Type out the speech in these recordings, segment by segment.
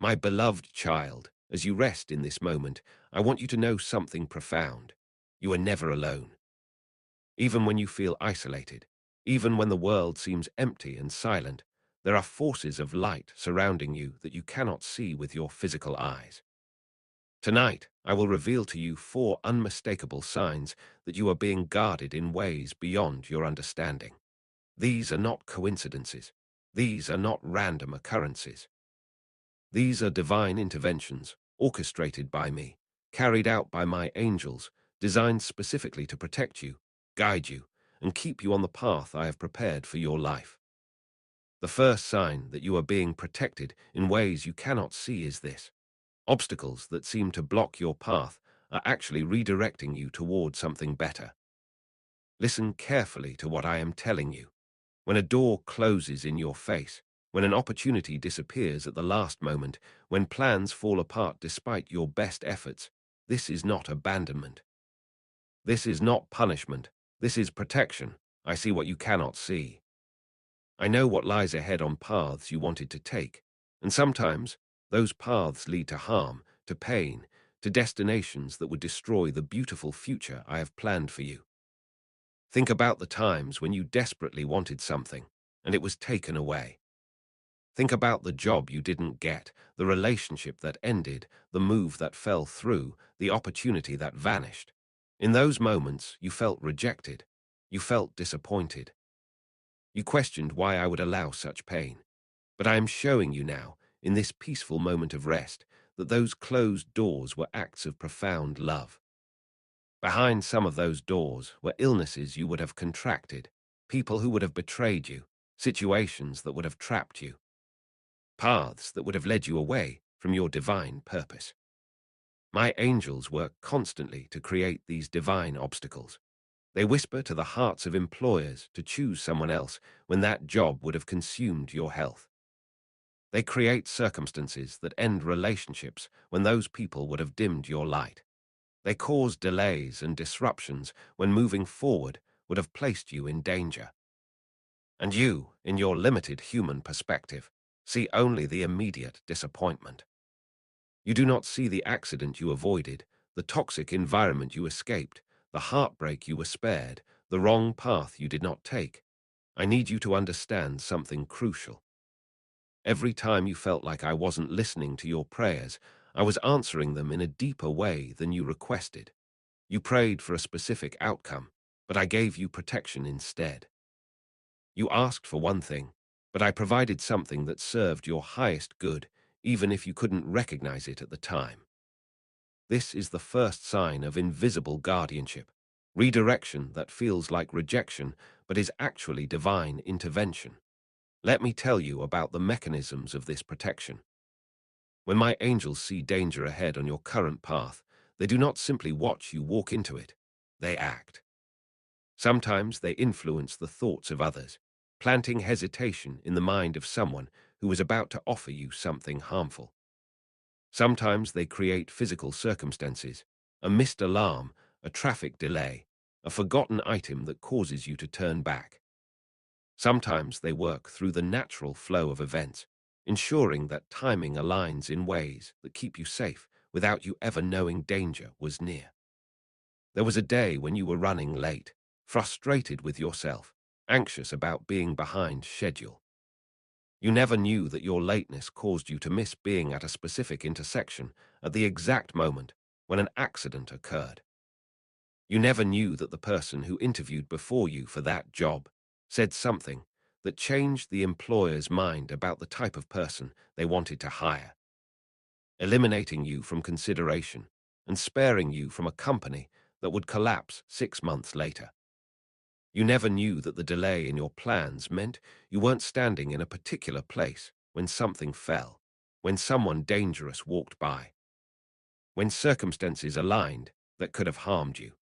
My beloved child, as you rest in this moment, I want you to know something profound. You are never alone. Even when you feel isolated, even when the world seems empty and silent, there are forces of light surrounding you that you cannot see with your physical eyes. Tonight, I will reveal to you 4 unmistakable signs that you are being guarded in ways beyond your understanding. These are not coincidences. These are not random occurrences. These are divine interventions, orchestrated by me, carried out by my angels, designed specifically to protect you, guide you, and keep you on the path I have prepared for your life. The first sign that you are being protected in ways you cannot see is this. Obstacles that seem to block your path are actually redirecting you toward something better. Listen carefully to what I am telling you. When a door closes in your face, when an opportunity disappears at the last moment, when plans fall apart despite your best efforts, this is not abandonment. This is not punishment. This is protection. I see what you cannot see. I know what lies ahead on paths you wanted to take, and sometimes those paths lead to harm, to pain, to destinations that would destroy the beautiful future I have planned for you. Think about the times when you desperately wanted something, and it was taken away. Think about the job you didn't get, the relationship that ended, the move that fell through, the opportunity that vanished. In those moments, you felt rejected. You felt disappointed. You questioned why I would allow such pain. But I am showing you now, in this peaceful moment of rest, that those closed doors were acts of profound love. Behind some of those doors were illnesses you would have contracted, people who would have betrayed you, situations that would have trapped you, paths that would have led you away from your divine purpose. My angels work constantly to create these divine obstacles. They whisper to the hearts of employers to choose someone else when that job would have consumed your health. They create circumstances that end relationships when those people would have dimmed your light. They cause delays and disruptions when moving forward would have placed you in danger. And you, in your limited human perspective, see only the immediate disappointment. You do not see the accident you avoided, the toxic environment you escaped, the heartbreak you were spared, the wrong path you did not take. I need you to understand something crucial. Every time you felt like I wasn't listening to your prayers, I was answering them in a deeper way than you requested. You prayed for a specific outcome, but I gave you protection instead. You asked for one thing, but I provided something that served your highest good, even if you couldn't recognize it at the time. This is the first sign of invisible guardianship, redirection that feels like rejection, but is actually divine intervention. Let me tell you about the mechanisms of this protection. When my angels see danger ahead on your current path, they do not simply watch you walk into it. They act. Sometimes they influence the thoughts of others, planting hesitation in the mind of someone who is about to offer you something harmful. Sometimes they create physical circumstances, a missed alarm, a traffic delay, a forgotten item that causes you to turn back. Sometimes they work through the natural flow of events, ensuring that timing aligns in ways that keep you safe without you ever knowing danger was near. There was a day when you were running late, frustrated with yourself, anxious about being behind schedule. You never knew that your lateness caused you to miss being at a specific intersection at the exact moment when an accident occurred. You never knew that the person who interviewed before you for that job said something that changed the employer's mind about the type of person they wanted to hire, eliminating you from consideration and sparing you from a company that would collapse 6 months later. You never knew that the delay in your plans meant you weren't standing in a particular place when something fell, when someone dangerous walked by, when circumstances aligned that could have harmed you.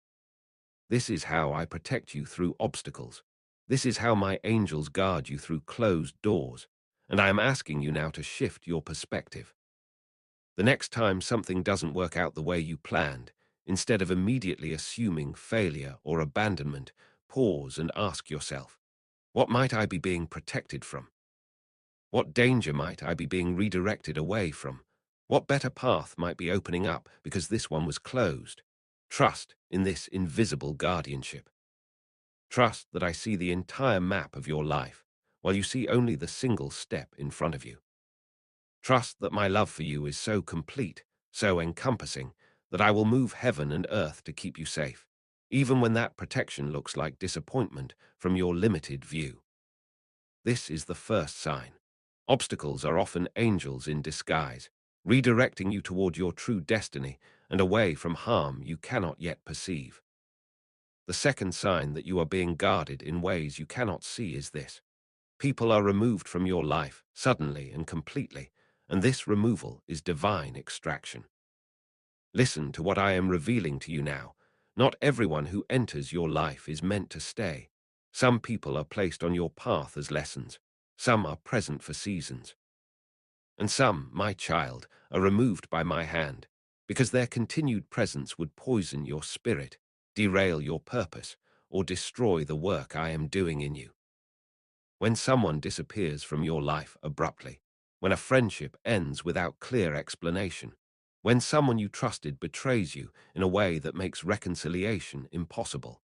This is how I protect you through obstacles. This is how my angels guard you through closed doors, and I am asking you now to shift your perspective. The next time something doesn't work out the way you planned, instead of immediately assuming failure or abandonment, pause and ask yourself, what might I be being protected from? What danger might I be being redirected away from What better path might be opening up because this one was closed? Trust in this invisible guardianship. Trust that I see the entire map of your life, while you see only the single step in front of you. Trust that my love for you is so complete, so encompassing, that I will move heaven and earth to keep you safe, even when that protection looks like disappointment from your limited view. This is the first sign. Obstacles are often angels in disguise, redirecting you toward your true destiny and away from harm you cannot yet perceive. The second sign that you are being guarded in ways you cannot see is this. People are removed from your life suddenly and completely, and this removal is divine extraction. Listen to what I am revealing to you now. Not everyone who enters your life is meant to stay. Some people are placed on your path as lessons. Some are present for seasons. And some, my child, are removed by my hand, because their continued presence would poison your spirit, derail your purpose, or destroy the work I am doing in you. When someone disappears from your life abruptly, when a friendship ends without clear explanation, when someone you trusted betrays you in a way that makes reconciliation impossible,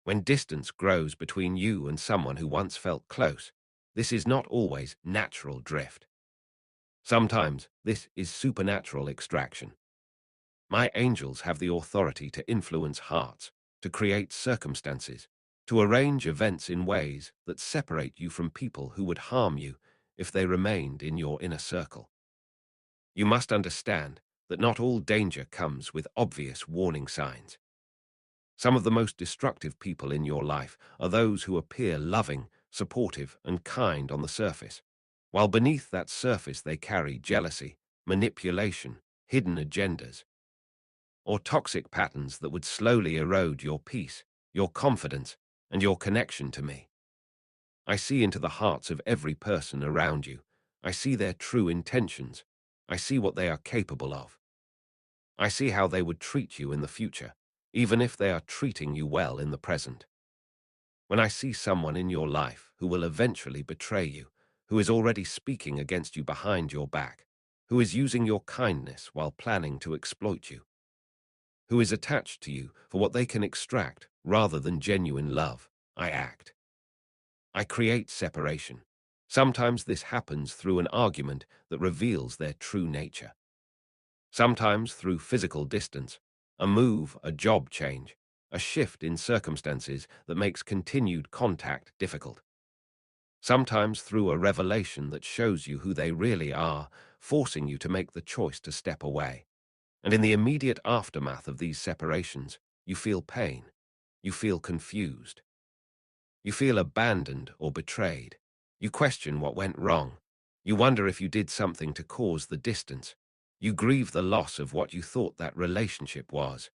when distance grows between you and someone who once felt close, this is not always natural drift. Sometimes this is supernatural extraction. My angels have the authority to influence hearts, to create circumstances, to arrange events in ways that separate you from people who would harm you if they remained in your inner circle. You must understand that not all danger comes with obvious warning signs. Some of the most destructive people in your life are those who appear loving, supportive, and kind on the surface, while beneath that surface they carry jealousy, manipulation, hidden agendas, or toxic patterns that would slowly erode your peace, your confidence, and your connection to me. I see into the hearts of every person around you. I see their true intentions. I see what they are capable of. I see how they would treat you in the future, even if they are treating you well in the present. When I see someone in your life who will eventually betray you, who is already speaking against you behind your back, who is using your kindness while planning to exploit you, who is attached to you for what they can extract rather than genuine love, I act. I create separation. Sometimes this happens through an argument that reveals their true nature. Sometimes through physical distance, a move, a job change, a shift in circumstances that makes continued contact difficult. Sometimes through a revelation that shows you who they really are, forcing you to make the choice to step away. And in the immediate aftermath of these separations, you feel pain. You feel confused. You feel abandoned or betrayed. You question what went wrong. You wonder if you did something to cause the distance. You grieve the loss of what you thought that relationship was.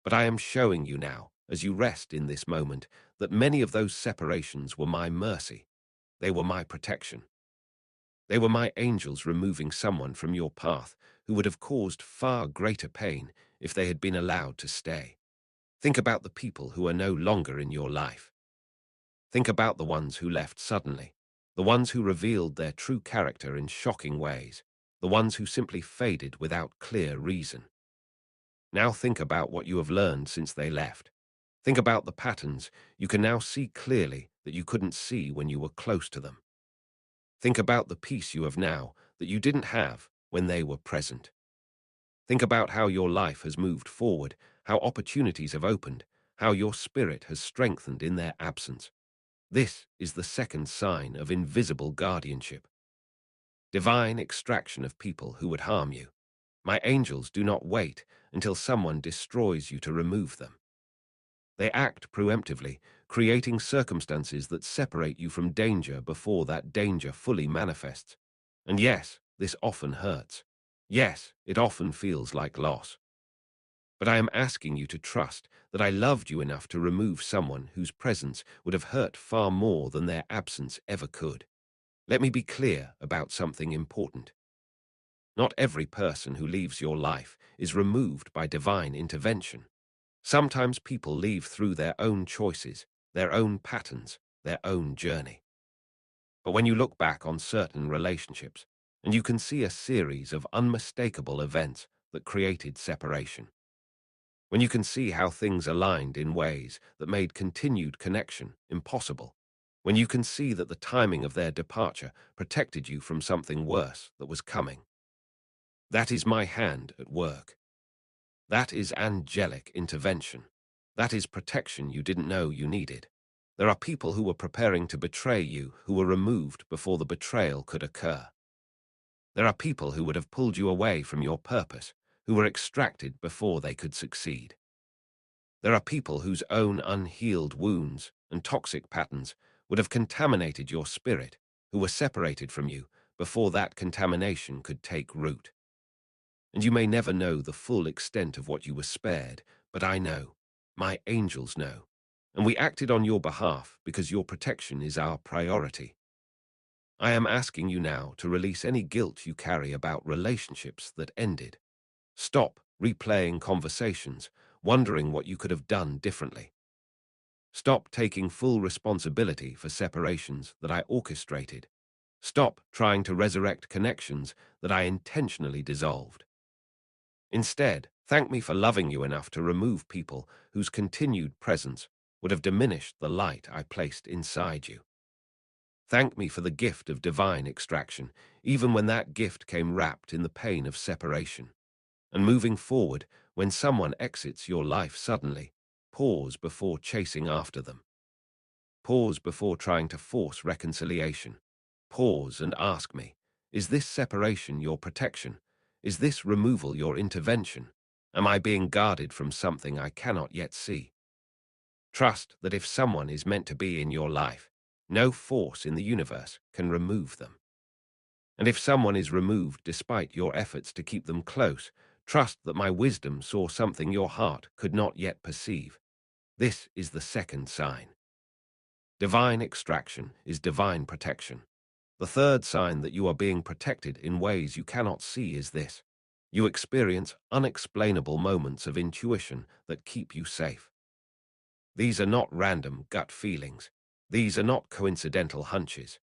But I am showing you now, as you rest in this moment, that many of those separations were my mercy. They were my protection. They were my angels removing someone from your path who would have caused far greater pain if they had been allowed to stay. Think about the people who are no longer in your life. Think about the ones who left suddenly, the ones who revealed their true character in shocking ways, the ones who simply faded without clear reason. Now think about what you have learned since they left. Think about the patterns you can now see clearly that you couldn't see when you were close to them. Think about the peace you have now that you didn't have when they were present. Think about how your life has moved forward, how opportunities have opened, how your spirit has strengthened in their absence. This is the second sign of invisible guardianship. Divine extraction of people who would harm you. My angels do not wait until someone destroys you to remove them. They act preemptively, creating circumstances that separate you from danger before that danger fully manifests. And yes, this often hurts. Yes, it often feels like loss. But I am asking you to trust that I loved you enough to remove someone whose presence would have hurt far more than their absence ever could. Let me be clear about something important. Not every person who leaves your life is removed by divine intervention. Sometimes people leave through their own choices, their own patterns, their own journey. But when you look back on certain relationships, and you can see a series of unmistakable events that created separation. When you can see how things aligned in ways that made continued connection impossible. When you can see that the timing of their departure protected you from something worse that was coming. That is my hand at work. That is angelic intervention. That is protection you didn't know you needed. There are people who were preparing to betray you who were removed before the betrayal could occur. There are people who would have pulled you away from your purpose, who were extracted before they could succeed. There are people whose own unhealed wounds and toxic patterns would have contaminated your spirit, who were separated from you before that contamination could take root. And you may never know the full extent of what you were spared, but I know, my angels know, and we acted on your behalf because your protection is our priority. I am asking you now to release any guilt you carry about relationships that ended. Stop replaying conversations, wondering what you could have done differently. Stop taking full responsibility for separations that I orchestrated. Stop trying to resurrect connections that I intentionally dissolved. Instead, thank me for loving you enough to remove people whose continued presence would have diminished the light I placed inside you. Thank me for the gift of divine extraction, even when that gift came wrapped in the pain of separation. And moving forward, when someone exits your life suddenly, pause before chasing after them. Pause before trying to force reconciliation. Pause and ask me, is this separation your protection? Is this removal your intervention? Am I being guarded from something I cannot yet see? Trust that if someone is meant to be in your life, no force in the universe can remove them. And if someone is removed despite your efforts to keep them close, trust that my wisdom saw something your heart could not yet perceive. This is the second sign. Divine extraction is divine protection. The third sign that you are being protected in ways you cannot see is this. You experience unexplainable moments of intuition that keep you safe. These are not random gut feelings. These are not coincidental hunches.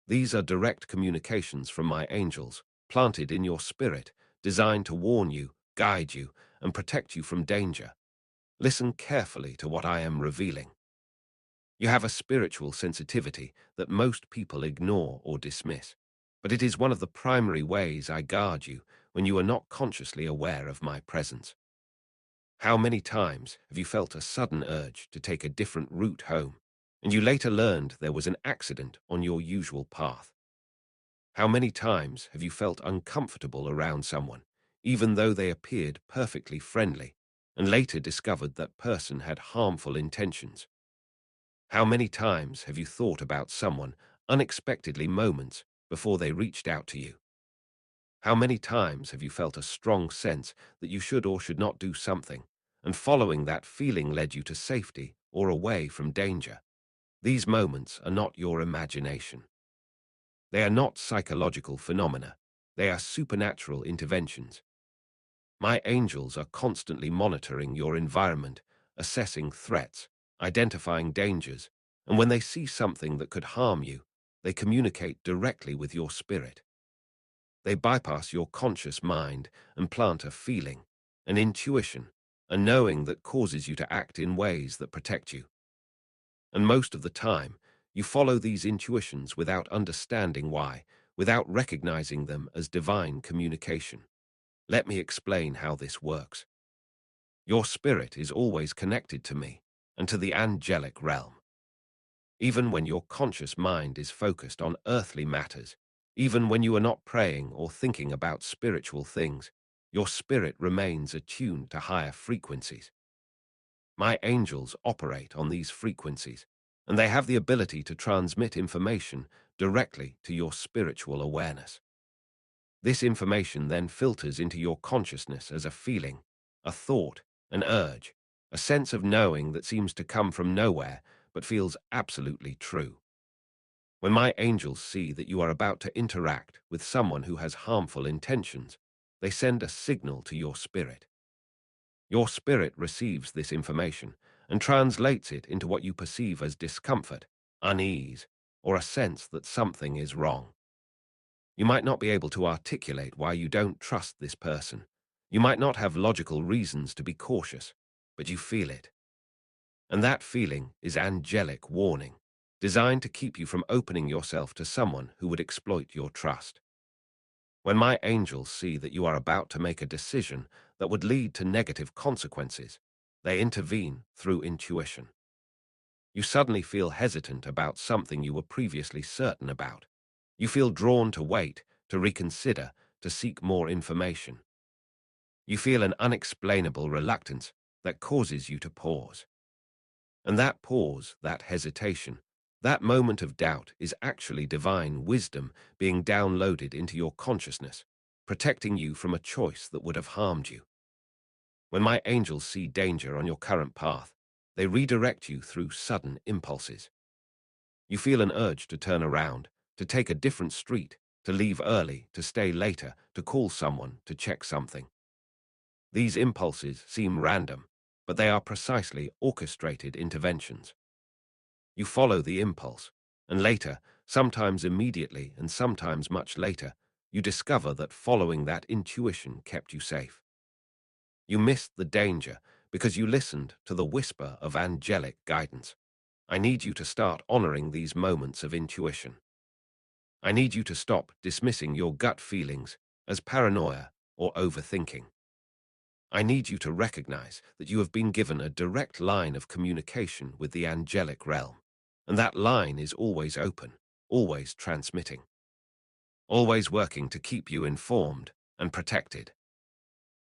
These are direct communications from my angels, planted in your spirit, designed to warn you, guide you, and protect you from danger. Listen carefully to what I am revealing. You have a spiritual sensitivity that most people ignore or dismiss, but it is one of the primary ways I guard you when you are not consciously aware of my presence. How many times have you felt a sudden urge to take a different route home, and you later learned there was an accident on your usual path? How many times have you felt uncomfortable around someone, even though they appeared perfectly friendly, and later discovered that person had harmful intentions? How many times have you thought about someone unexpectedly moments before they reached out to you? How many times have you felt a strong sense that you should or should not do something, and following that feeling led you to safety or away from danger? These moments are not your imagination. They are not psychological phenomena. They are supernatural interventions. My angels are constantly monitoring your environment, assessing threats, identifying dangers, and when they see something that could harm you, they communicate directly with your spirit. They bypass your conscious mind and plant a feeling, an intuition, a knowing that causes you to act in ways that protect you. And most of the time, you follow these intuitions without understanding why, without recognizing them as divine communication. Let me explain how this works. Your spirit is always connected to me and to the angelic realm. Even when your conscious mind is focused on earthly matters, even when you are not praying or thinking about spiritual things, your spirit remains attuned to higher frequencies. My angels operate on these frequencies, and they have the ability to transmit information directly to your spiritual awareness. This information then filters into your consciousness as a feeling, a thought, an urge, a sense of knowing that seems to come from nowhere but feels absolutely true. When my angels see that you are about to interact with someone who has harmful intentions, they send a signal to your spirit. Your spirit receives this information and translates it into what you perceive as discomfort, unease, or a sense that something is wrong. You might not be able to articulate why you don't trust this person. You might not have logical reasons to be cautious, but you feel it. And that feeling is angelic warning, designed to keep you from opening yourself to someone who would exploit your trust. When my angels see that you are about to make a decision that would lead to negative consequences, they intervene through intuition. You suddenly feel hesitant about something you were previously certain about. You feel drawn to wait, to reconsider, to seek more information. You feel an unexplainable reluctance that causes you to pause. And that pause, that hesitation, that moment of doubt is actually divine wisdom being downloaded into your consciousness, protecting you from a choice that would have harmed you. When my angels see danger on your current path, they redirect you through sudden impulses. You feel an urge to turn around, to take a different street, to leave early, to stay later, to call someone, to check something. These impulses seem random, but they are precisely orchestrated interventions. You follow the impulse, and later, sometimes immediately and sometimes much later, you discover that following that intuition kept you safe. You missed the danger because you listened to the whisper of angelic guidance. I need you to start honoring these moments of intuition. I need you to stop dismissing your gut feelings as paranoia or overthinking. I need you to recognize that you have been given a direct line of communication with the angelic realm, and that line is always open, always transmitting, always working to keep you informed and protected.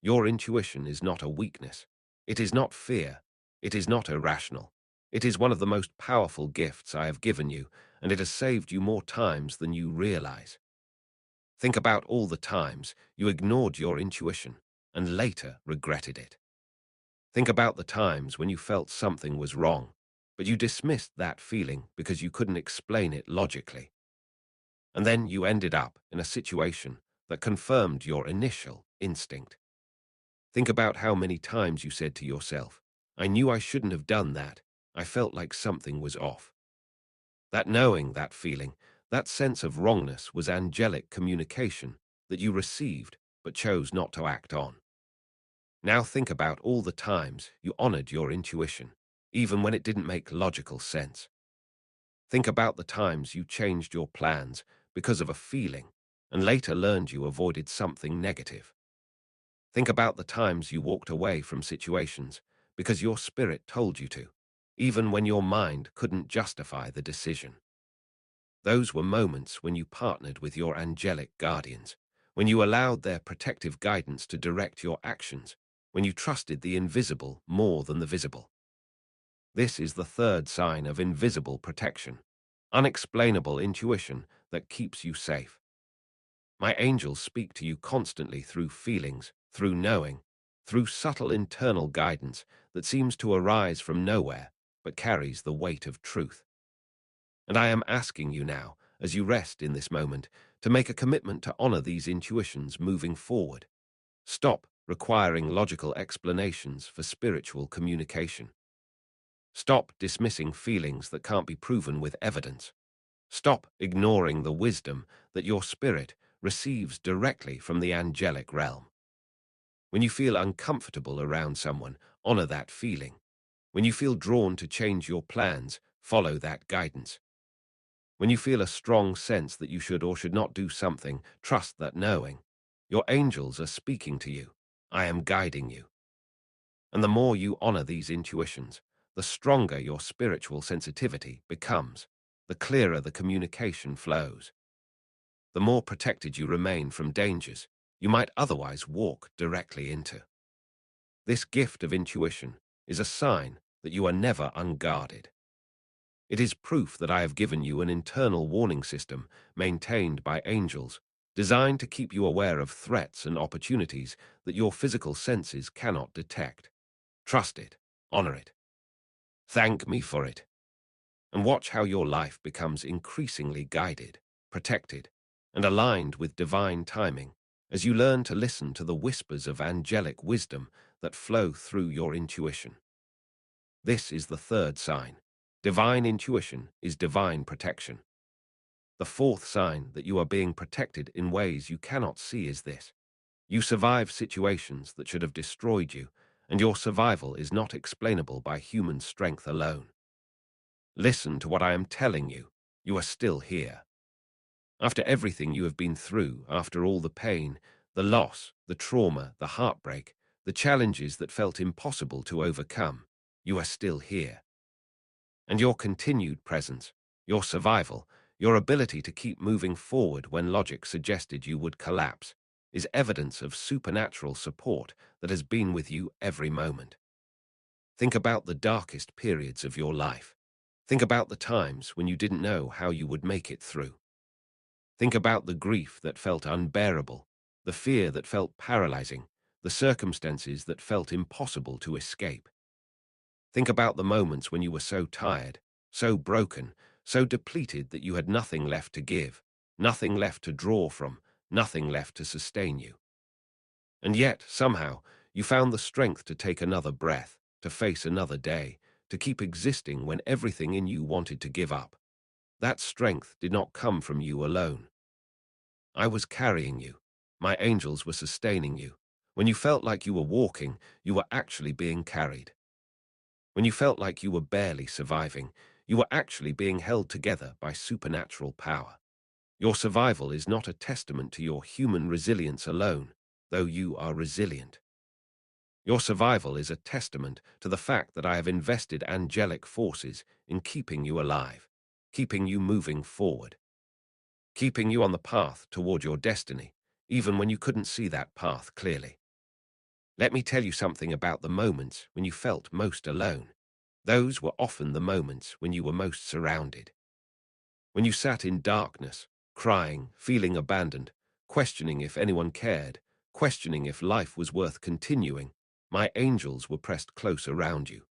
Your intuition is not a weakness. It is not fear. It is not irrational. It is one of the most powerful gifts I have given you, and it has saved you more times than you realize. Think about all the times you ignored your intuition and later regretted it. Think about the times when you felt something was wrong, but you dismissed that feeling because you couldn't explain it logically. And then you ended up in a situation that confirmed your initial instinct. Think about how many times you said to yourself, I knew I shouldn't have done that. I felt like something was off. That knowing, that feeling, that sense of wrongness was angelic communication that you received but chose not to act on. Now think about all the times you honored your intuition, even when it didn't make logical sense. Think about the times you changed your plans because of a feeling and later learned you avoided something negative. Think about the times you walked away from situations because your spirit told you to, even when your mind couldn't justify the decision. Those were moments when you partnered with your angelic guardians, when you allowed their protective guidance to direct your actions, when you trusted the invisible more than the visible. This is the third sign of invisible protection, unexplainable intuition that keeps you safe. My angels speak to you constantly through feelings, through knowing, through subtle internal guidance that seems to arise from nowhere but carries the weight of truth. And I am asking you now, as you rest in this moment, to make a commitment to honor these intuitions moving forward. Stop requiring logical explanations for spiritual communication. Stop dismissing feelings that can't be proven with evidence. Stop ignoring the wisdom that your spirit receives directly from the angelic realm. When you feel uncomfortable around someone, honor that feeling. When you feel drawn to change your plans, follow that guidance. When you feel a strong sense that you should or should not do something, trust that knowing. Your angels are speaking to you. I am guiding you. And the more you honor these intuitions, the stronger your spiritual sensitivity becomes, the clearer the communication flows. The more protected you remain from dangers you might otherwise walk directly into. This gift of intuition is a sign that you are never unguarded. It is proof that I have given you an internal warning system maintained by angels, designed to keep you aware of threats and opportunities that your physical senses cannot detect. Trust it, honor it, thank me for it, and watch how your life becomes increasingly guided, protected, and aligned with divine timing as you learn to listen to the whispers of angelic wisdom that flow through your intuition. This is the third sign. Divine intuition is divine protection. The fourth sign that you are being protected in ways you cannot see is this. You survive situations that should have destroyed you, and your survival is not explainable by human strength alone. Listen to what I am telling you. You are still here. After everything you have been through, after all the pain, the loss, the trauma, the heartbreak, the challenges that felt impossible to overcome, you are still here. And your continued presence, your survival, your ability to keep moving forward when logic suggested you would collapse, is evidence of supernatural support that has been with you every moment. Think about the darkest periods of your life. Think about the times when you didn't know how you would make it through. Think about the grief that felt unbearable, the fear that felt paralyzing, the circumstances that felt impossible to escape. Think about the moments when you were so tired, so broken, so depleted that you had nothing left to give, nothing left to draw from, nothing left to sustain you. And yet, somehow, you found the strength to take another breath, to face another day, to keep existing when everything in you wanted to give up. That strength did not come from you alone. I was carrying you. My angels were sustaining you. When you felt like you were walking, you were actually being carried. When you felt like you were barely surviving, you were actually being held together by supernatural power. Your survival is not a testament to your human resilience alone, though you are resilient. Your survival is a testament to the fact that I have invested angelic forces in keeping you alive, keeping you moving forward, keeping you on the path toward your destiny, even when you couldn't see that path clearly. Let me tell you something about the moments when you felt most alone. Those were often the moments when you were most surrounded. When you sat in darkness, crying, feeling abandoned, questioning if anyone cared, questioning if life was worth continuing, my angels were pressed close around you.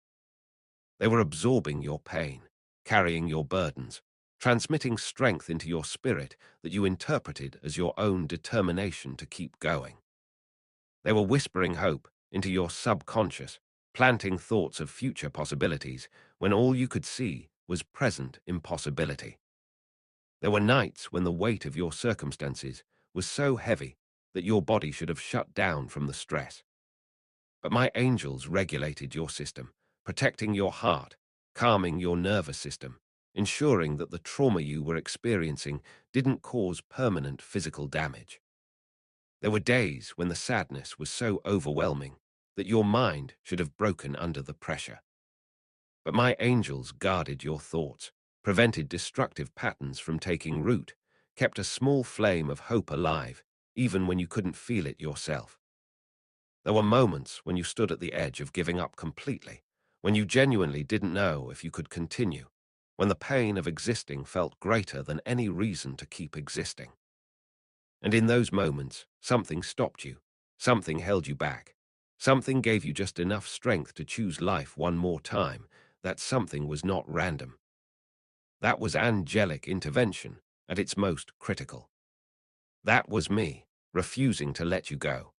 They were absorbing your pain, carrying your burdens, transmitting strength into your spirit that you interpreted as your own determination to keep going. They were whispering hope into your subconscious, planting thoughts of future possibilities when all you could see was present impossibility. There were nights when the weight of your circumstances was so heavy that your body should have shut down from the stress. But my angels regulated your system, protecting your heart, calming your nervous system, ensuring that the trauma you were experiencing didn't cause permanent physical damage. There were days when the sadness was so overwhelming that your mind should have broken under the pressure. But my angels guarded your thoughts, prevented destructive patterns from taking root, kept a small flame of hope alive, even when you couldn't feel it yourself. There were moments when you stood at the edge of giving up completely, when you genuinely didn't know if you could continue, when the pain of existing felt greater than any reason to keep existing. And in those moments, something stopped you, something held you back, something gave you just enough strength to choose life one more time. That something was not random. That was angelic intervention at its most critical. That was me, refusing to let you go,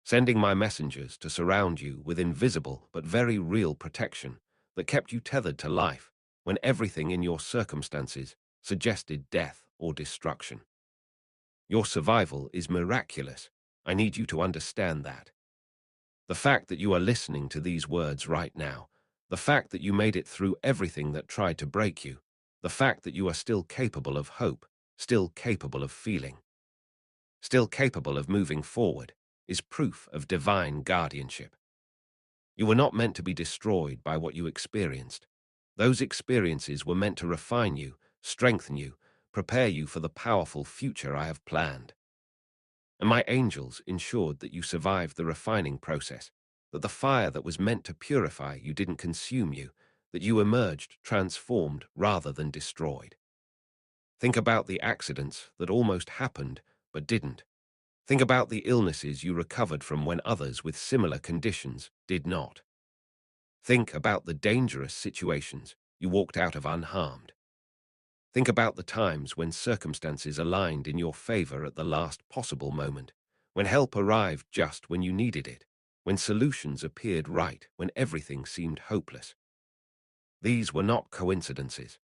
sending my messengers to surround you with invisible but very real protection that kept you tethered to life when everything in your circumstances suggested death or destruction. Your survival is miraculous. I need you to understand that. The fact that you are listening to these words right now, the fact that you made it through everything that tried to break you, the fact that you are still capable of hope, still capable of feeling, still capable of moving forward, is proof of divine guardianship. You were not meant to be destroyed by what you experienced. Those experiences were meant to refine you, strengthen you, prepare you for the powerful future I have planned. And my angels ensured that you survived the refining process, that the fire that was meant to purify you didn't consume you, that you emerged transformed rather than destroyed. Think about the accidents that almost happened but didn't. Think about the illnesses you recovered from when others with similar conditions did not. Think about the dangerous situations you walked out of unharmed. Think about the times when circumstances aligned in your favor at the last possible moment, when help arrived just when you needed it, when solutions appeared right when everything seemed hopeless. These were not coincidences.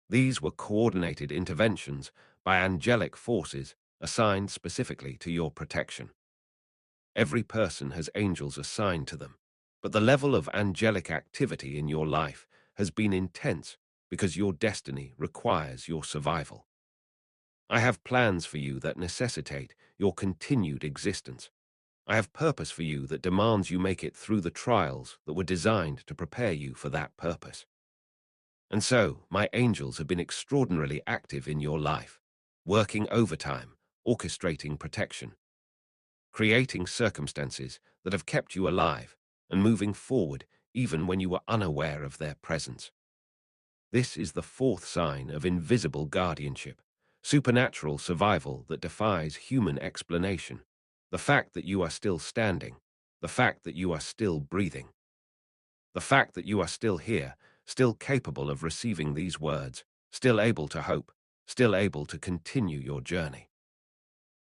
These were coordinated interventions by angelic forces assigned specifically to your protection. Every person has angels assigned to them, but the level of angelic activity in your life has been intense because your destiny requires your survival. I have plans for you that necessitate your continued existence. I have purpose for you that demands you make it through the trials that were designed to prepare you for that purpose. And so, my angels have been extraordinarily active in your life, working overtime, orchestrating protection, creating circumstances that have kept you alive and moving forward even when you were unaware of their presence. This is the fourth sign of invisible guardianship, supernatural survival that defies human explanation. The fact that you are still standing, the fact that you are still breathing, the fact that you are still here, still capable of receiving these words, still able to hope, still able to continue your journey.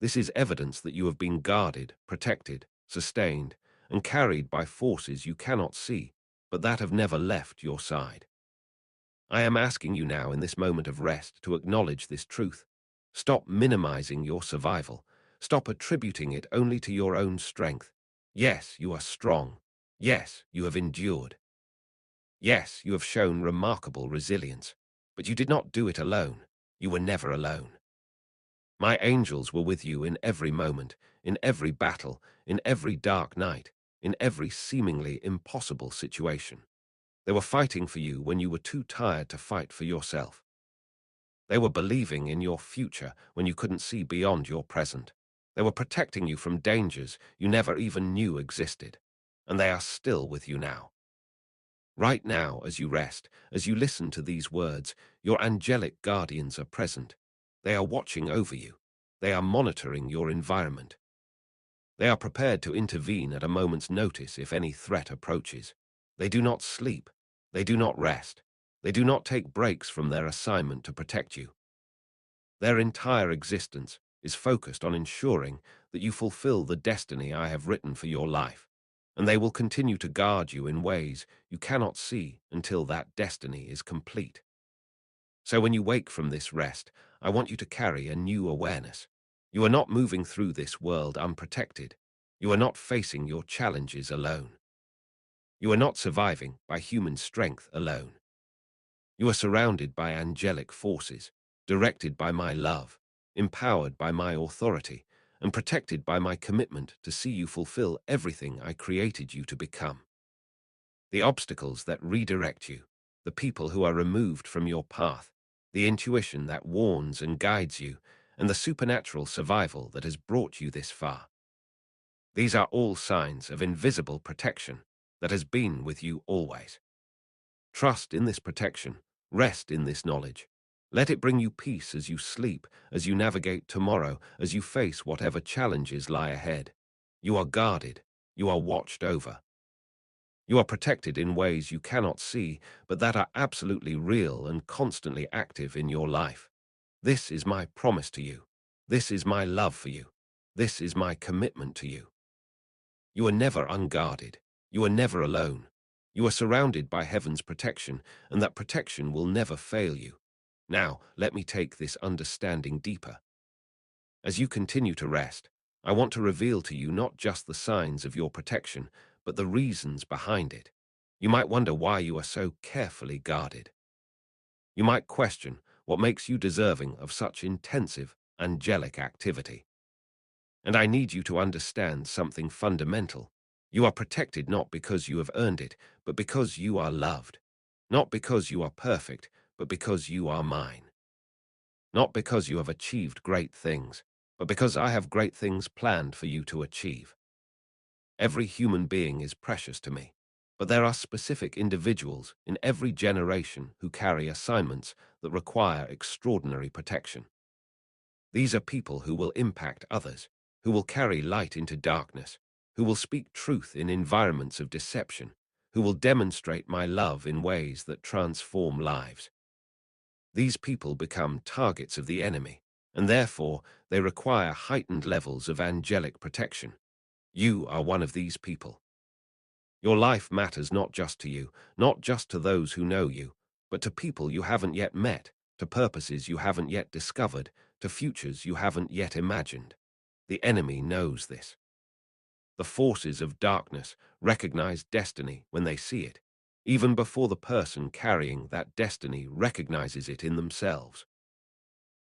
This is evidence that you have been guarded, protected, sustained, and carried by forces you cannot see, but that have never left your side. I am asking you now in this moment of rest to acknowledge this truth. Stop minimizing your survival. Stop attributing it only to your own strength. Yes, you are strong. Yes, you have endured. Yes, you have shown remarkable resilience. But you did not do it alone. You were never alone. My angels were with you in every moment, in every battle, in every dark night, in every seemingly impossible situation. They were fighting for you when you were too tired to fight for yourself. They were believing in your future when you couldn't see beyond your present. They were protecting you from dangers you never even knew existed. And they are still with you now. Right now, as you rest, as you listen to these words, your angelic guardians are present. They are watching over you. They are monitoring your environment. They are prepared to intervene at a moment's notice if any threat approaches. They do not sleep. They do not rest. They do not take breaks from their assignment to protect you. Their entire existence is focused on ensuring that you fulfill the destiny I have written for your life, and they will continue to guard you in ways you cannot see until that destiny is complete. So when you wake from this rest, I want you to carry a new awareness. You are not moving through this world unprotected. You are not facing your challenges alone. You are not surviving by human strength alone. You are surrounded by angelic forces, directed by my love, empowered by my authority, and protected by my commitment to see you fulfill everything I created you to become. The obstacles that redirect you, the people who are removed from your path, the intuition that warns and guides you, and the supernatural survival that has brought you this far. These are all signs of invisible protection that has been with you always. Trust in this protection, rest in this knowledge. Let it bring you peace as you sleep, as you navigate tomorrow, as you face whatever challenges lie ahead. You are guarded, you are watched over. You are protected in ways you cannot see, but that are absolutely real and constantly active in your life. This is my promise to you. This is my love for you. This is my commitment to you. You are never unguarded. You are never alone. You are surrounded by heaven's protection, and that protection will never fail you. Now, let me take this understanding deeper. As you continue to rest, I want to reveal to you not just the signs of your protection, but the reasons behind it. You might wonder why you are so carefully guarded. You might question what makes you deserving of such intensive, angelic activity. And I need you to understand something fundamental. You are protected not because you have earned it, but because you are loved. Not because you are perfect, but because you are mine. Not because you have achieved great things, but because I have great things planned for you to achieve. Every human being is precious to me, but there are specific individuals in every generation who carry assignments that require extraordinary protection. These are people who will impact others, who will carry light into darkness, who will speak truth in environments of deception, who will demonstrate my love in ways that transform lives. These people become targets of the enemy, and therefore they require heightened levels of angelic protection. You are one of these people. Your life matters not just to you, not just to those who know you, but to people you haven't yet met, to purposes you haven't yet discovered, to futures you haven't yet imagined. The enemy knows this. The forces of darkness recognize destiny when they see it, even before the person carrying that destiny recognizes it in themselves.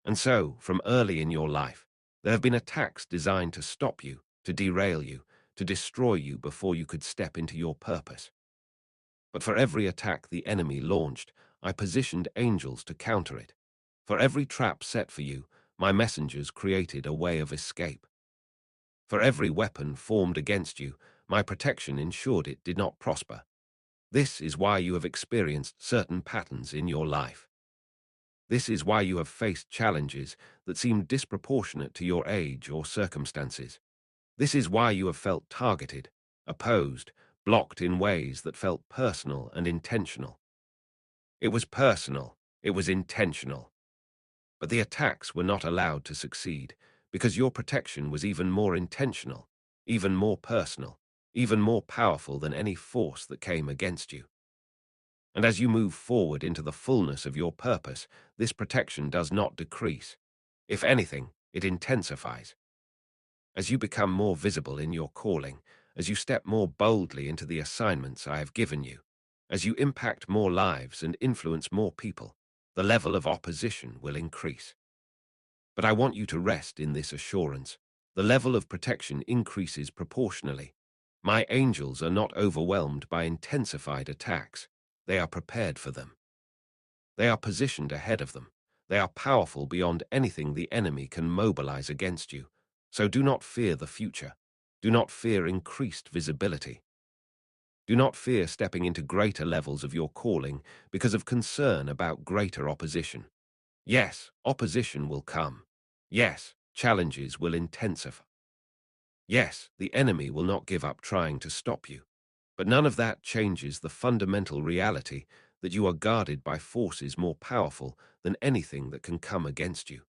And so, from early in your life, there have been attacks designed to stop you, to derail you, to destroy you before you could step into your purpose. But for every attack the enemy launched, I positioned angels to counter it. For every trap set for you, my messengers created a way of escape. For every weapon formed against you, my protection ensured it did not prosper. This is why you have experienced certain patterns in your life. This is why you have faced challenges that seem disproportionate to your age or circumstances. This is why you have felt targeted, opposed, blocked in ways that felt personal and intentional. It was personal, it was intentional. But the attacks were not allowed to succeed because your protection was even more intentional, even more personal, even more powerful than any force that came against you. And as you move forward into the fullness of your purpose, this protection does not decrease. If anything, it intensifies. As you become more visible in your calling, as you step more boldly into the assignments I have given you, as you impact more lives and influence more people, the level of opposition will increase. But I want you to rest in this assurance. The level of protection increases proportionally. My angels are not overwhelmed by intensified attacks. They are prepared for them. They are positioned ahead of them. They are powerful beyond anything the enemy can mobilize against you. So do not fear the future. Do not fear increased visibility. Do not fear stepping into greater levels of your calling because of concern about greater opposition. Yes, opposition will come. Yes, challenges will intensify. Yes, the enemy will not give up trying to stop you. But none of that changes the fundamental reality that you are guarded by forces more powerful than anything that can come against you.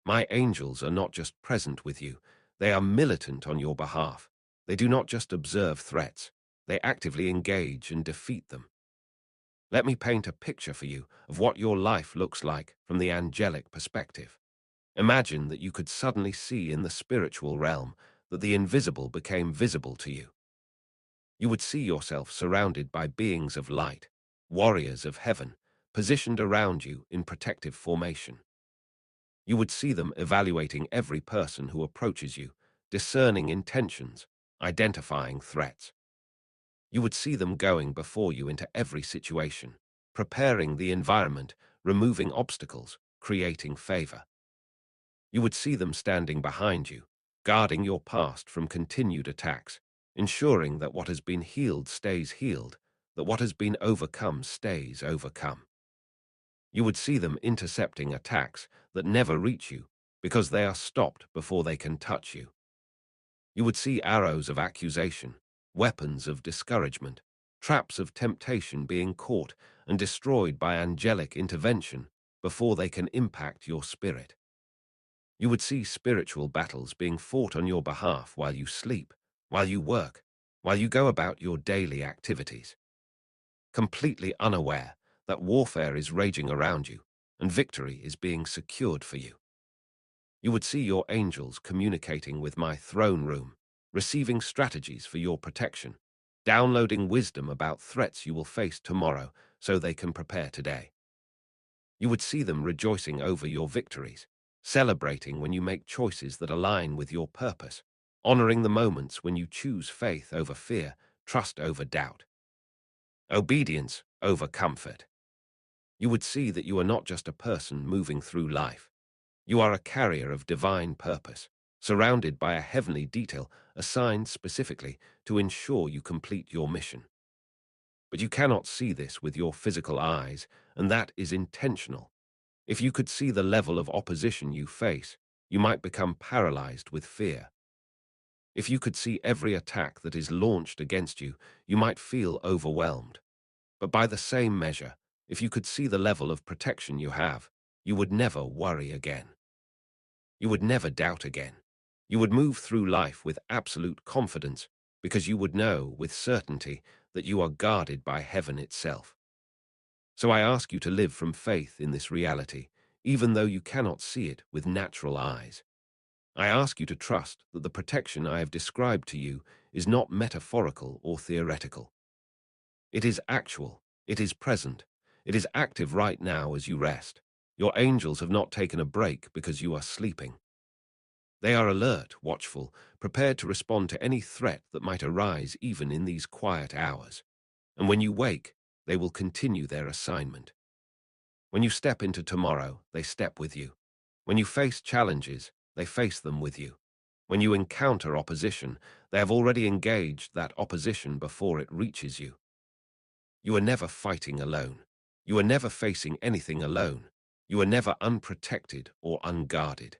My angels are not just present with you, they are militant on your behalf. They do not just observe threats, they actively engage and defeat them. Let me paint a picture for you of what your life looks like from the angelic perspective. Imagine that you could suddenly see in the spiritual realm that the invisible became visible to you. You would see yourself surrounded by beings of light, warriors of heaven, positioned around you in protective formation. You would see them evaluating every person who approaches you, discerning intentions, identifying threats. You would see them going before you into every situation, preparing the environment, removing obstacles, creating favor. You would see them standing behind you, guarding your past from continued attacks, ensuring that what has been healed stays healed, that what has been overcome stays overcome. You would see them intercepting attacks that never reach you because they are stopped before they can touch you. You would see arrows of accusation, weapons of discouragement, traps of temptation being caught and destroyed by angelic intervention before they can impact your spirit. You would see spiritual battles being fought on your behalf while you sleep, while you work, while you go about your daily activities, completely unaware that warfare is raging around you and victory is being secured for you. You would see your angels communicating with my throne room, receiving strategies for your protection, downloading wisdom about threats you will face tomorrow so they can prepare today. You would see them rejoicing over your victories, celebrating when you make choices that align with your purpose, honoring the moments when you choose faith over fear, trust over doubt, obedience over comfort. You would see that you are not just a person moving through life. You are a carrier of divine purpose, surrounded by a heavenly detail assigned specifically to ensure you complete your mission. But you cannot see this with your physical eyes, and that is intentional. If you could see the level of opposition you face, you might become paralyzed with fear. If you could see every attack that is launched against you, you might feel overwhelmed. But by the same measure, if you could see the level of protection you have, you would never worry again. You would never doubt again. You would move through life with absolute confidence because you would know with certainty that you are guarded by heaven itself. So I ask you to live from faith in this reality, even though you cannot see it with natural eyes. I ask you to trust that the protection I have described to you is not metaphorical or theoretical. It is actual, it is present, it is active right now as you rest. Your angels have not taken a break because you are sleeping. They are alert, watchful, prepared to respond to any threat that might arise even in these quiet hours. And when you wake, they will continue their assignment. When you step into tomorrow, they step with you. When you face challenges, they face them with you. When you encounter opposition, they have already engaged that opposition before it reaches you. You are never fighting alone. You are never facing anything alone. You are never unprotected or unguarded.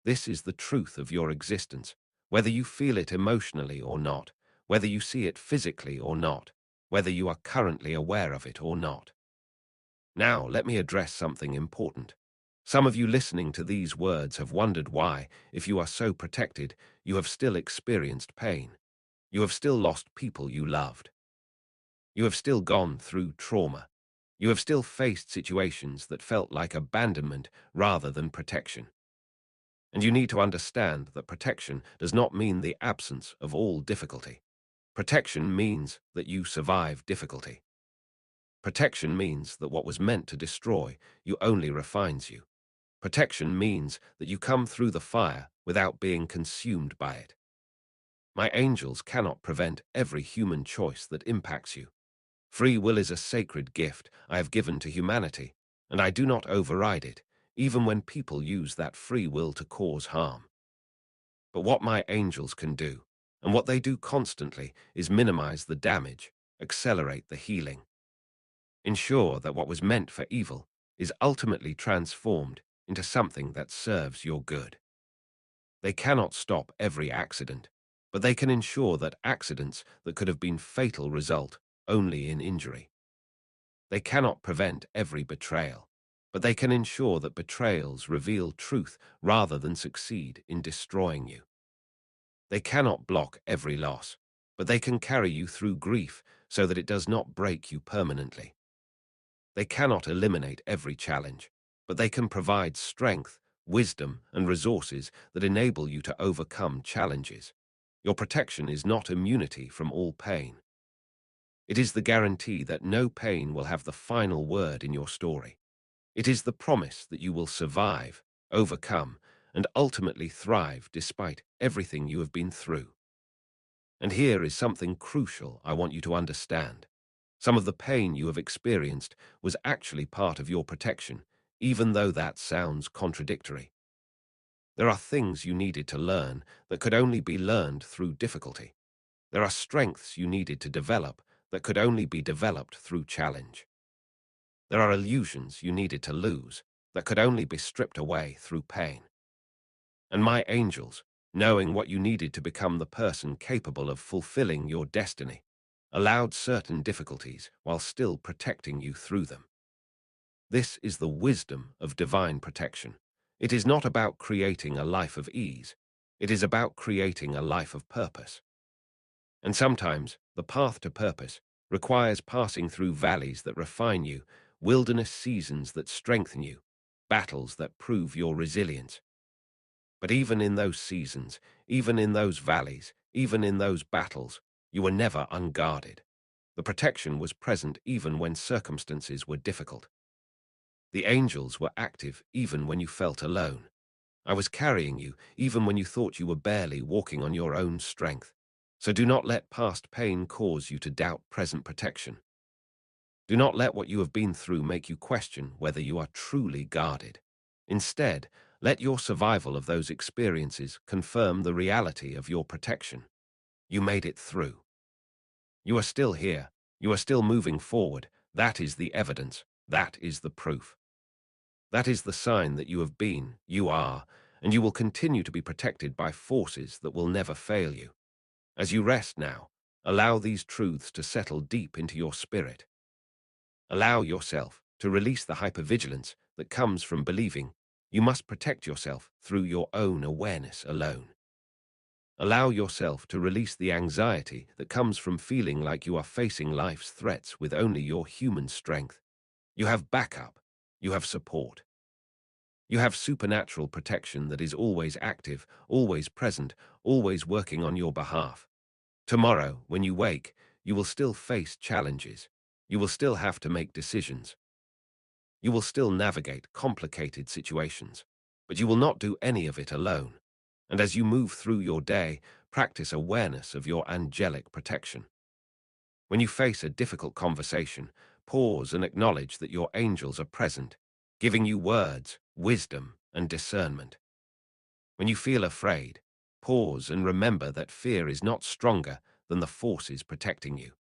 This is the truth of your existence, whether you feel it emotionally or not, whether you see it physically or not, whether you are currently aware of it or not. Now, let me address something important. Some of you listening to these words have wondered why, if you are so protected, you have still experienced pain. You have still lost people you loved. You have still gone through trauma. You have still faced situations that felt like abandonment rather than protection. And you need to understand that protection does not mean the absence of all difficulty. Protection means that you survive difficulty. Protection means that what was meant to destroy you only refines you. Protection means that you come through the fire without being consumed by it. My angels cannot prevent every human choice that impacts you. Free will is a sacred gift I have given to humanity, and I do not override it, even when people use that free will to cause harm. But what my angels can do, and what they do constantly, is minimize the damage, accelerate the healing, ensure that what was meant for evil is ultimately transformed into something that serves your good. They cannot stop every accident, but they can ensure that accidents that could have been fatal result only in injury. They cannot prevent every betrayal, but they can ensure that betrayals reveal truth rather than succeed in destroying you. They cannot block every loss, but they can carry you through grief so that it does not break you permanently. They cannot eliminate every challenge, but they can provide strength, wisdom, and resources that enable you to overcome challenges. Your protection is not immunity from all pain. It is the guarantee that no pain will have the final word in your story. It is the promise that you will survive, overcome, and ultimately thrive despite everything you have been through. And here is something crucial I want you to understand. Some of the pain you have experienced was actually part of your protection, even though that sounds contradictory. There are things you needed to learn that could only be learned through difficulty. There are strengths you needed to develop that could only be developed through challenge. There are illusions you needed to lose that could only be stripped away through pain. And my angels, knowing what you needed to become the person capable of fulfilling your destiny, allowed certain difficulties while still protecting you through them. This is the wisdom of divine protection. It is not about creating a life of ease. It is about creating a life of purpose. And sometimes the path to purpose requires passing through valleys that refine you, wilderness seasons that strengthen you, battles that prove your resilience. But even in those seasons, even in those valleys, even in those battles, you were never unguarded. The protection was present even when circumstances were difficult. The angels were active even when you felt alone. I was carrying you even when you thought you were barely walking on your own strength. So do not let past pain cause you to doubt present protection. Do not let what you have been through make you question whether you are truly guarded. Instead, let your survival of those experiences confirm the reality of your protection. You made it through. You are still here. You are still moving forward. That is the evidence. That is the proof. That is the sign that you have been, you are, and you will continue to be protected by forces that will never fail you. As you rest now, allow these truths to settle deep into your spirit. Allow yourself to release the hypervigilance that comes from believing you must protect yourself through your own awareness alone. Allow yourself to release the anxiety that comes from feeling like you are facing life's threats with only your human strength. You have backup. You have support. You have supernatural protection that is always active, always present, always working on your behalf. Tomorrow, when you wake, you will still face challenges. You will still have to make decisions. You will still navigate complicated situations, but you will not do any of it alone. And as you move through your day, practice awareness of your angelic protection. When you face a difficult conversation, pause and acknowledge that your angels are present, giving you words, wisdom, and discernment. When you feel afraid, pause and remember that fear is not stronger than the forces protecting you.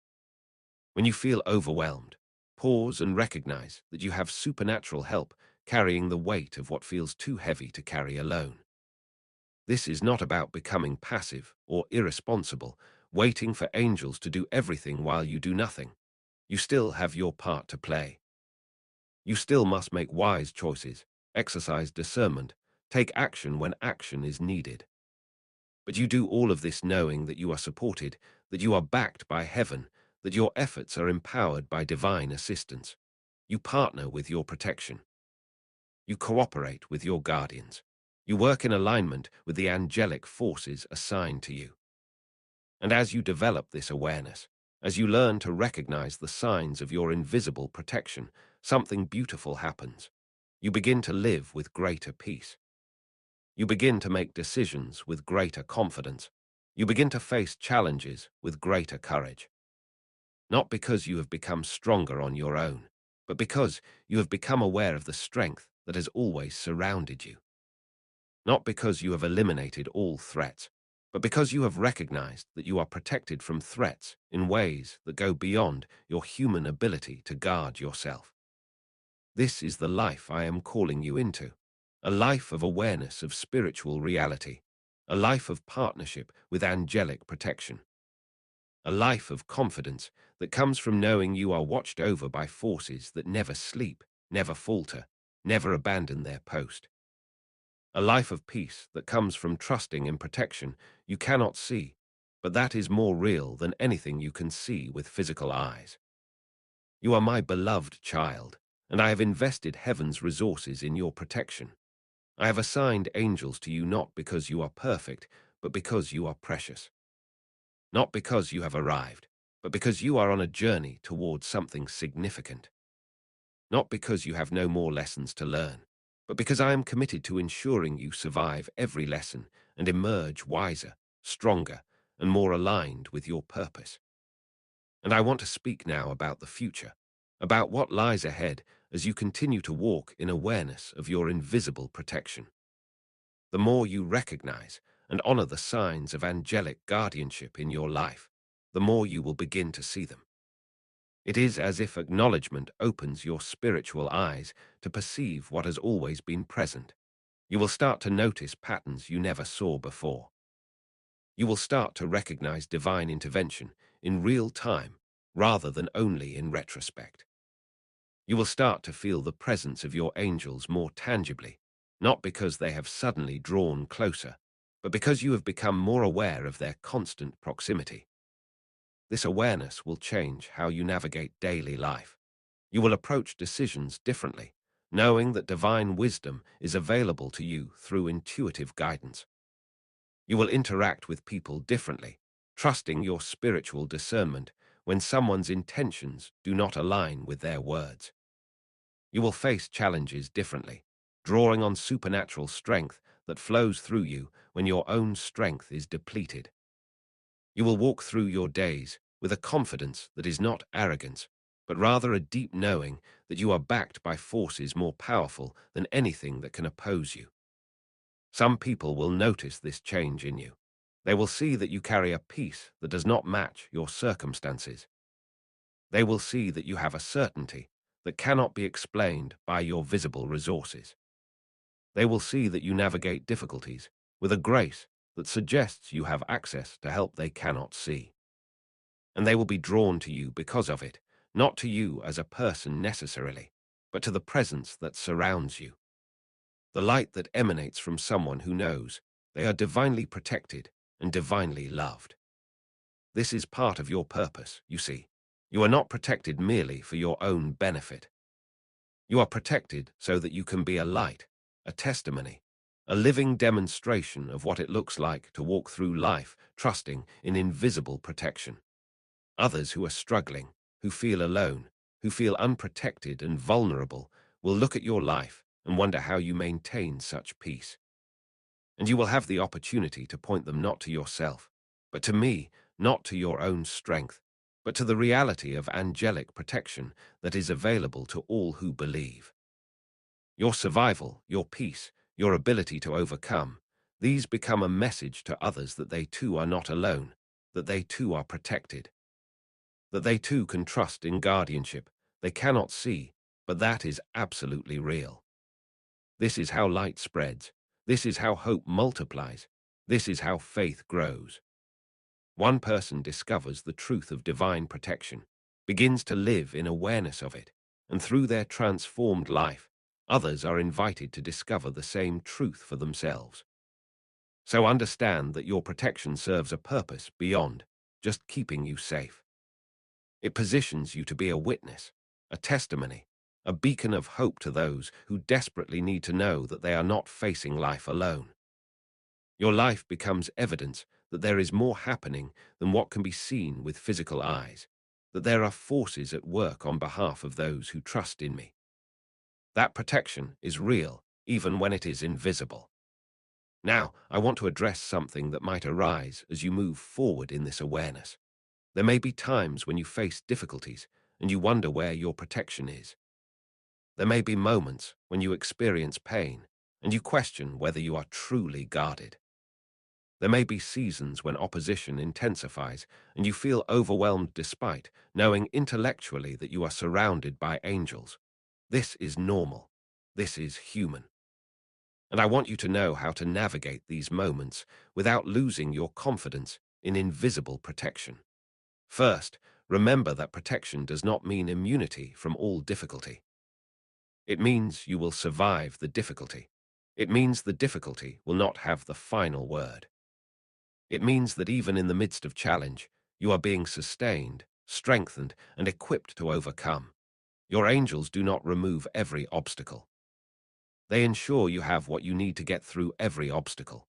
When you feel overwhelmed, pause and recognize that you have supernatural help carrying the weight of what feels too heavy to carry alone. This is not about becoming passive or irresponsible, waiting for angels to do everything while you do nothing. You still have your part to play. You still must make wise choices, exercise discernment, take action when action is needed. But you do all of this knowing that you are supported, that you are backed by heaven, that your efforts are empowered by divine assistance. You partner with your protection. You cooperate with your guardians. You work in alignment with the angelic forces assigned to you. And as you develop this awareness, as you learn to recognize the signs of your invisible protection, something beautiful happens. You begin to live with greater peace. You begin to make decisions with greater confidence. You begin to face challenges with greater courage. Not because you have become stronger on your own, but because you have become aware of the strength that has always surrounded you. Not because you have eliminated all threats, but because you have recognized that you are protected from threats in ways that go beyond your human ability to guard yourself. This is the life I am calling you into, a life of awareness of spiritual reality, a life of partnership with angelic protection, a life of confidence that comes from knowing you are watched over by forces that never sleep, never falter, never abandon their post. A life of peace that comes from trusting in protection you cannot see, but that is more real than anything you can see with physical eyes. You are my beloved child, and I have invested heaven's resources in your protection. I have assigned angels to you not because you are perfect, but because you are precious. Not because you have arrived, but because you are on a journey towards something significant. Not because you have no more lessons to learn, but because I am committed to ensuring you survive every lesson and emerge wiser, stronger, and more aligned with your purpose. And I want to speak now about the future, about what lies ahead as you continue to walk in awareness of your invisible protection. The more you recognize and honor the signs of angelic guardianship in your life, the more you will begin to see them. It is as if acknowledgement opens your spiritual eyes to perceive what has always been present. You will start to notice patterns you never saw before. You will start to recognize divine intervention in real time rather than only in retrospect. You will start to feel the presence of your angels more tangibly, not because they have suddenly drawn closer, but because you have become more aware of their constant proximity. This awareness will change how you navigate daily life. You will approach decisions differently, knowing that divine wisdom is available to you through intuitive guidance. You will interact with people differently, trusting your spiritual discernment when someone's intentions do not align with their words. You will face challenges differently, drawing on supernatural strength that flows through you when your own strength is depleted. You will walk through your days with a confidence that is not arrogance, but rather a deep knowing that you are backed by forces more powerful than anything that can oppose you. Some people will notice this change in you. They will see that you carry a peace that does not match your circumstances. They will see that you have a certainty that cannot be explained by your visible resources. They will see that you navigate difficulties with a grace that suggests you have access to help they cannot see. And they will be drawn to you because of it, not to you as a person necessarily, but to the presence that surrounds you. The light that emanates from someone who knows they are divinely protected and divinely loved. This is part of your purpose, you see. You are not protected merely for your own benefit. You are protected so that you can be a light, a testimony, a living demonstration of what it looks like to walk through life trusting in invisible protection. Others who are struggling, who feel alone, who feel unprotected and vulnerable, will look at your life and wonder how you maintain such peace. And you will have the opportunity to point them not to yourself, but to me, not to your own strength, but to the reality of angelic protection that is available to all who believe. Your survival, your peace, your ability to overcome, these become a message to others that they too are not alone, that they too are protected, that they too can trust in guardianship they cannot see, but that is absolutely real. This is how light spreads. This is how hope multiplies. This is how faith grows. One person discovers the truth of divine protection, begins to live in awareness of it, and through their transformed life, others are invited to discover the same truth for themselves. So understand that your protection serves a purpose beyond just keeping you safe. It positions you to be a witness, a testimony, a beacon of hope to those who desperately need to know that they are not facing life alone. Your life becomes evidence that there is more happening than what can be seen with physical eyes, that there are forces at work on behalf of those who trust in me. That protection is real, even when it is invisible. Now, I want to address something that might arise as you move forward in this awareness. There may be times when you face difficulties and you wonder where your protection is. There may be moments when you experience pain and you question whether you are truly guarded. There may be seasons when opposition intensifies and you feel overwhelmed despite knowing intellectually that you are surrounded by angels. This is normal. This is human. And I want you to know how to navigate these moments without losing your confidence in invisible protection. First, remember that protection does not mean immunity from all difficulty. It means you will survive the difficulty. It means the difficulty will not have the final word. It means that even in the midst of challenge, you are being sustained, strengthened, and equipped to overcome. Your angels do not remove every obstacle. They ensure you have what you need to get through every obstacle.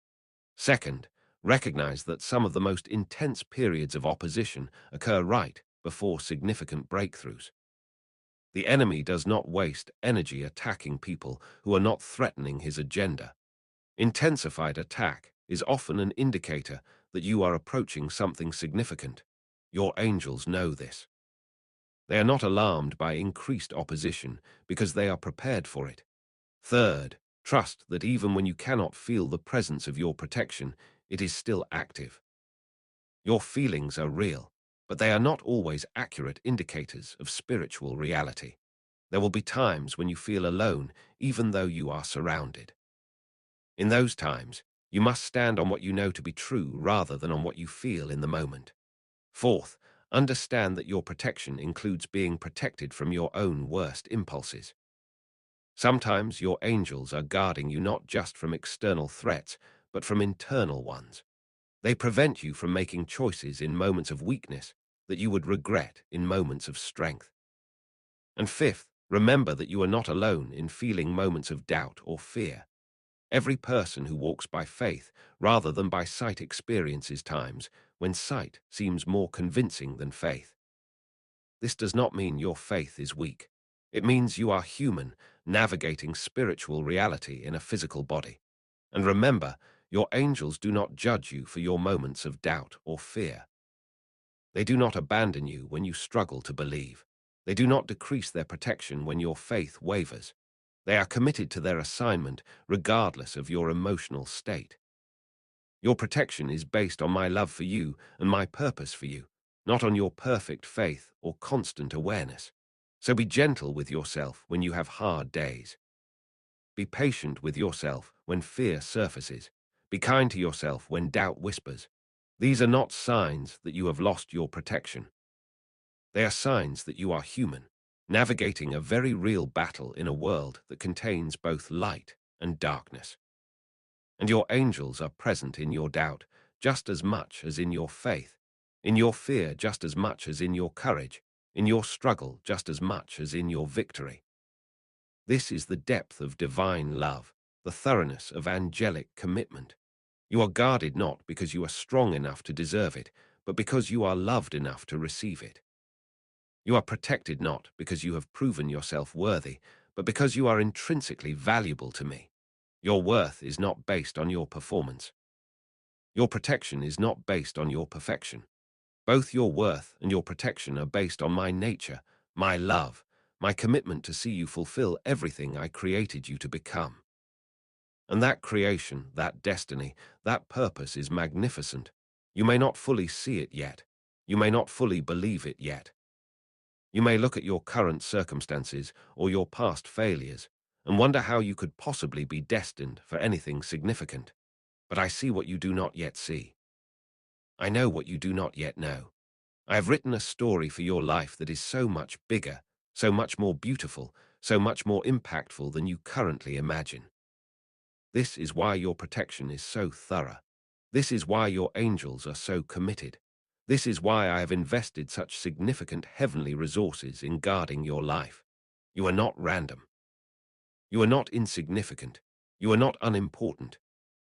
Second, recognize that some of the most intense periods of opposition occur right before significant breakthroughs. The enemy does not waste energy attacking people who are not threatening his agenda. Intensified attack is often an indicator that you are approaching something significant. Your angels know this. They are not alarmed by increased opposition because they are prepared for it. Third, trust that even when you cannot feel the presence of your protection, it is still active. Your feelings are real, but they are not always accurate indicators of spiritual reality. There will be times when you feel alone, even though you are surrounded. In those times, you must stand on what you know to be true rather than on what you feel in the moment. Fourth, understand that your protection includes being protected from your own worst impulses. Sometimes your angels are guarding you not just from external threats, but from internal ones. They prevent you from making choices in moments of weakness that you would regret in moments of strength. And fifth, remember that you are not alone in feeling moments of doubt or fear. Every person who walks by faith rather than by sight experiences times when sight seems more convincing than faith. This does not mean your faith is weak. It means you are human, navigating spiritual reality in a physical body. And remember, your angels do not judge you for your moments of doubt or fear. They do not abandon you when you struggle to believe. They do not decrease their protection when your faith wavers. They are committed to their assignment regardless of your emotional state. Your protection is based on my love for you and my purpose for you, not on your perfect faith or constant awareness. So be gentle with yourself when you have hard days. Be patient with yourself when fear surfaces. Be kind to yourself when doubt whispers. These are not signs that you have lost your protection. They are signs that you are human, navigating a very real battle in a world that contains both light and darkness. And your angels are present in your doubt just as much as in your faith, in your fear just as much as in your courage, in your struggle just as much as in your victory. This is the depth of divine love, the thoroughness of angelic commitment. You are guarded not because you are strong enough to deserve it, but because you are loved enough to receive it. You are protected not because you have proven yourself worthy, but because you are intrinsically valuable to me. Your worth is not based on your performance. Your protection is not based on your perfection. Both your worth and your protection are based on my nature, my love, my commitment to see you fulfill everything I created you to become. And that creation, that destiny, that purpose is magnificent. You may not fully see it yet. You may not fully believe it yet. You may look at your current circumstances or your past failures and wonder how you could possibly be destined for anything significant. But I see what you do not yet see. I know what you do not yet know. I have written a story for your life that is so much bigger, so much more beautiful, so much more impactful than you currently imagine. This is why your protection is so thorough. This is why your angels are so committed. This is why I have invested such significant heavenly resources in guarding your life. You are not random. You are not insignificant. You are not unimportant.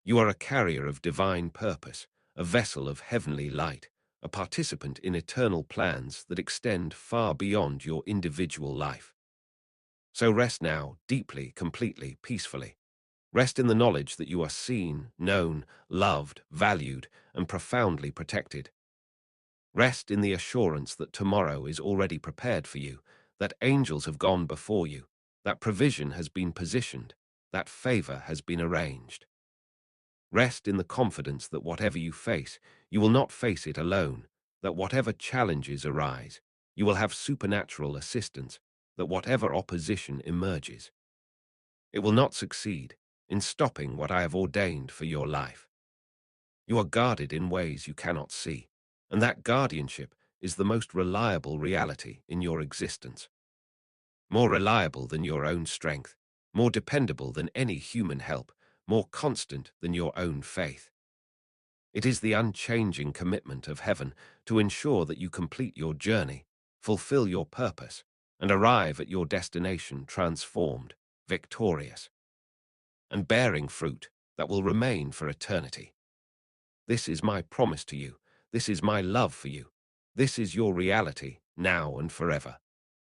You are a carrier of divine purpose, a vessel of heavenly light, a participant in eternal plans that extend far beyond your individual life. So rest now, deeply, completely, peacefully. Rest in the knowledge that you are seen, known, loved, valued, and profoundly protected. Rest in the assurance that tomorrow is already prepared for you, that angels have gone before you, that provision has been positioned, that favor has been arranged. Rest in the confidence that whatever you face, you will not face it alone, that whatever challenges arise, you will have supernatural assistance, that whatever opposition emerges, it will not succeed in stopping what I have ordained for your life. You are guarded in ways you cannot see, and that guardianship is the most reliable reality in your existence. More reliable than your own strength, more dependable than any human help, more constant than your own faith. It is the unchanging commitment of heaven to ensure that you complete your journey, fulfill your purpose, and arrive at your destination transformed, victorious, and bearing fruit that will remain for eternity. This is my promise to you. This is my love for you. This is your reality, now and forever.